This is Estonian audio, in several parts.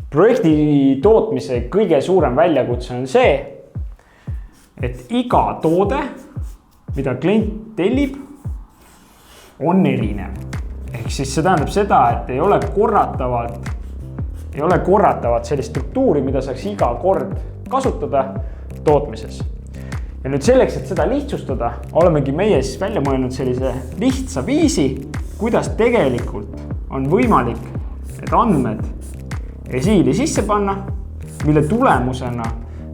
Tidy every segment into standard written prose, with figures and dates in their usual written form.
Projekti tootmise kõige suurem väljakutse on see, et iga toode, mida klient tellib, on erinev. Ehk siis see tähendab seda, et ei ole korratavat sellist struktuuri, mida saaks iga kord kasutada tootmises. Ja nüüd selleks, et seda lihtsustada, olemegi meie siis välja mõelnud sellise lihtsa viisi, kuidas tegelikult on võimalik need andmed esiili sisse panna, mille tulemusena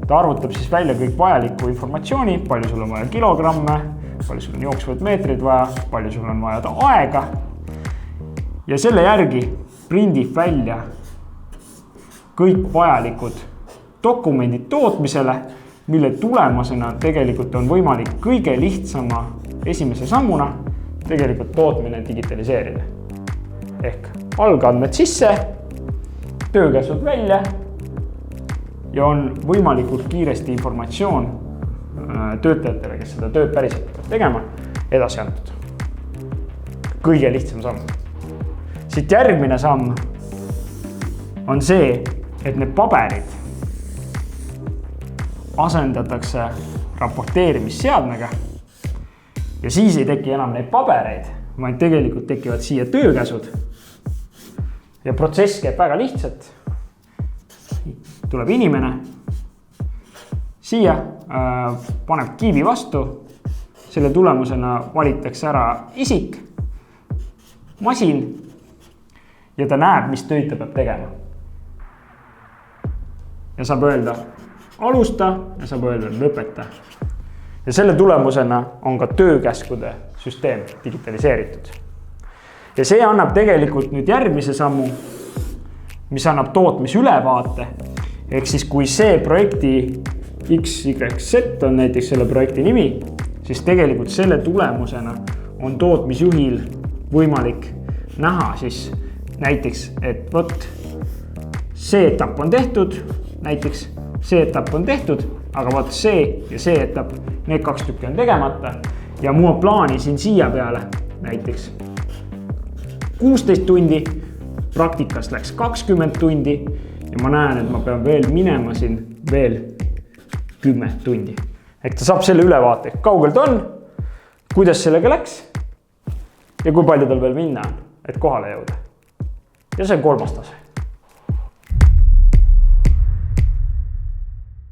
ta arvutab siis välja kõik vajaliku informatsiooni, palju sul on vaja kilogramme, palju sul on jooksvad meetrid vaja, palju sul on vaja aega. Ja selle järgi prindib välja kõik vajalikud dokumendid tootmisele, mille tulemusena tegelikult on võimalik kõige lihtsama esimese sammuna tegelikult tootmine digitaliseerida. Ehk algandmed sisse, töökäsud välja ja on võimalikult kiiresti informatsioon töötajatele, kes seda tööd päriselt peavad tegema, edasi antud. Kõige lihtsam samm. Siit järgmine samm on see, et need paberid asendatakse raporteerimisseadmega ja siis ei teki enam neid pabereid, vaid tegelikult tekivad siia töökäsud. Ja protsess käib väga lihtsalt. Tuleb inimene siia, paneb kiibi vastu, selle tulemusena valitakse ära isik, masin ja ta näeb, mis tööd ta peab tegema. Ja saab öelda alusta ja saab öelda lõpeta. Ja selle tulemusena on ka töökäskude süsteem digitaliseeritud. Ja see annab tegelikult nüüd järgmise sammu, mis annab tootmisülevaate. Ehk siis kui see projekti XYZ on näiteks selle projekti nimi, siis tegelikult selle tulemusena on tootmisjuhil võimalik näha siis näiteks, et võt, see etapp on tehtud, näiteks see etapp on tehtud, aga võt see ja see etapp, need 2 tükki on tegemata ja muu plaani siin siia peale näiteks 16 tundi, praktikast läks 20 tundi ja ma näen, et ma pean veel minema siin veel 10 tundi. Ehk ta saab selle ülevaate, kaugel ta on, kuidas sellega läks ja kui palju tal veel minna on, et kohale jõuda. Ja see on 3. tase.